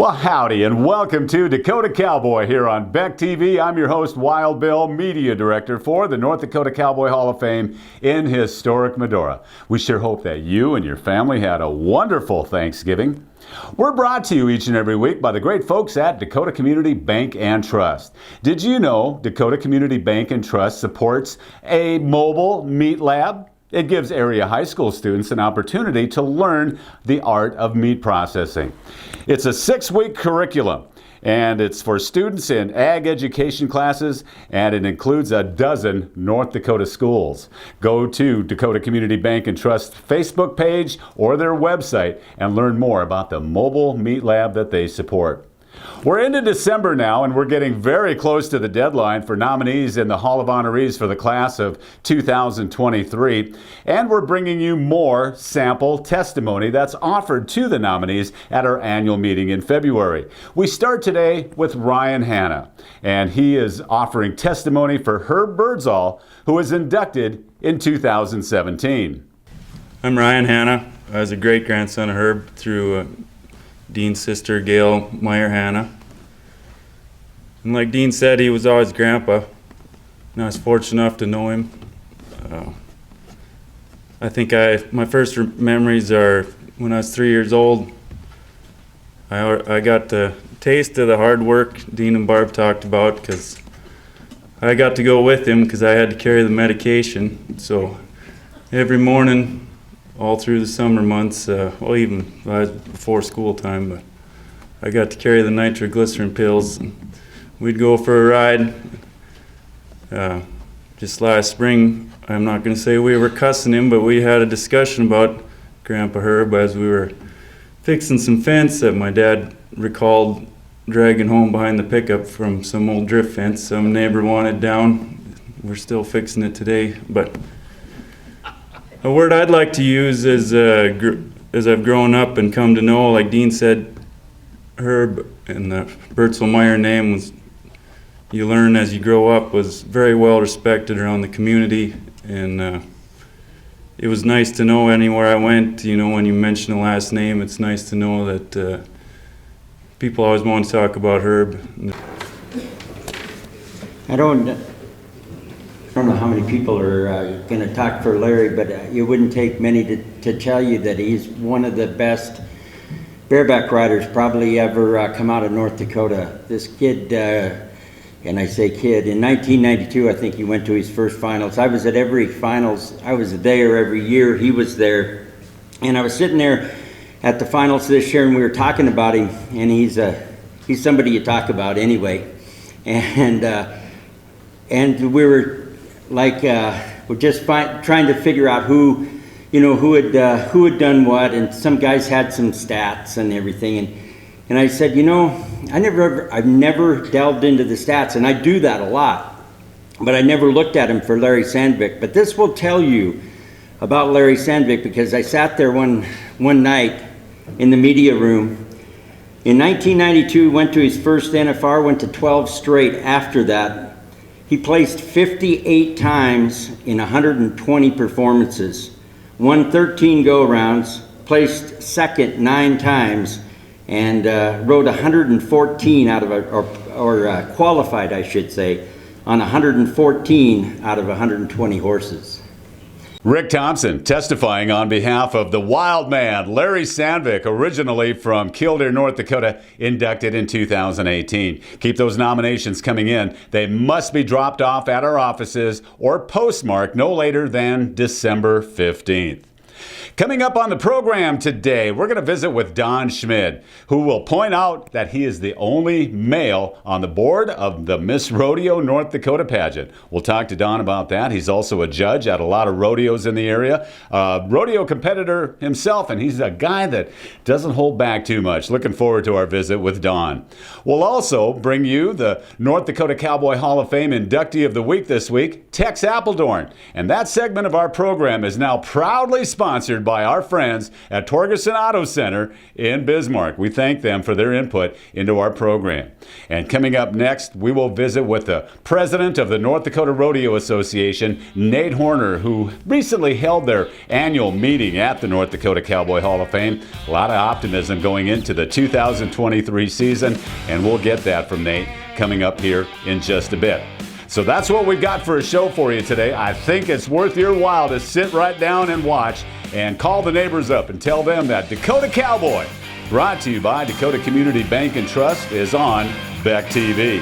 Well, howdy, and welcome to Dakota Cowboy here on Beck TV. I'm your host, Wild Bill, Media Director for the North Dakota Cowboy Hall of Fame in historic Medora. We sure hope that you and your family had a wonderful Thanksgiving. We're brought to you each and every week by the great folks at Dakota Community Bank and Trust. Did you know Dakota Community Bank and Trust supports a mobile meat lab? It gives area high school students an opportunity to learn the art of meat processing. It's a 6-week curriculum, and it's for students in ag education classes, and it includes a dozen North Dakota schools. Go to Dakota Community Bank and Trust Facebook page or their website and learn more about the mobile meat lab that they support. We're into December now, and we're getting very close to the deadline for nominees in the Hall of Honorees for the class of 2023. And we're bringing you more sample testimony that's offered to the nominees at our annual meeting in February. We start today with Ryan Hanna, and he is offering testimony for Herb Birdsall, who was inducted in 2017. I'm Ryan Hanna. I was a great-grandson of Herb through Dean's sister, Gail Meyer Hanna. And like Dean said, he was always Grandpa, and I was fortunate enough to know him. I think my first memories are when I was 3 years old. I got the taste of the hard work Dean and Barb talked about because I got to go with him because I had to carry the medication. So every morning, all through the summer months, well, even before school time, but I got to carry the nitroglycerin pills. We'd go for a ride. Just last spring, I'm not going to say we were cussing him, but we had a discussion about Grandpa Herb as we were fixing some fence that my dad recalled dragging home behind the pickup from some old drift fence some neighbor wanted down. We're still fixing it today, but a word I'd like to use is, as I've grown up and come to know, like Dean said, Herb and the Birdsall Meyer name was, you learn as you grow up, was very well respected around the community, and it was nice to know anywhere I went, you know, when you mention the last name, it's nice to know that people always want to talk about Herb. I don't know how many people are going to talk for Larry, but it wouldn't take many to tell you that he's one of the best bareback riders probably ever come out of North Dakota. This kid, and I say kid, in 1992 I think he went to his first finals. I was at every finals. I was there every year. He was there. And I was sitting there at the finals this year and we were talking about him, and he's somebody you talk about anyway. And we were like we're just trying to figure out who had done what, and some guys had some stats and everything, and I said, I've never delved into the stats, and I do that a lot, but I never looked at him for Larry Sandvik. But this will tell you about Larry Sandvik because I sat there one night in the media room. In 1992, went to his first NFR, went to 12 straight after that. He placed 58 times in 120 performances, won 13 go-rounds, placed second 9 times, and rode 114 out of or qualified, I should say, on 114 out of 120 horses. Rick Thompson testifying on behalf of the wild man, Larry Sandvik, originally from Killdeer, North Dakota, inducted in 2018. Keep those nominations coming in. They must be dropped off at our offices or postmarked no later than December 15th. Coming up on the program today, we're going to visit with Don Schmid, who will point out that he is the only male on the board of the Miss Rodeo North Dakota pageant. We'll talk to Don about that. He's also a judge at a lot of rodeos in the area, rodeo competitor himself, and he's a guy that doesn't hold back too much. Looking forward to our visit with Don. We'll also bring you the North Dakota Cowboy Hall of Fame inductee of the week this week, Tex Appledorn. And that segment of our program is now proudly sponsored sponsored by our friends at Torgerson Auto Center in Bismarck. We thank them for their input into our program. And coming up next, we will visit with the president of the North Dakota Rodeo Association, Nate Horner, who recently held their annual meeting at the North Dakota Cowboy Hall of Fame. A lot of optimism going into the 2023 season, and we'll get that from Nate coming up here in just a bit. So that's what we've got for a show for you today. I think it's worth your while to sit right down and watch and call the neighbors up and tell them that Dakota Cowboy, brought to you by Dakota Community Bank and Trust, is on Beck TV.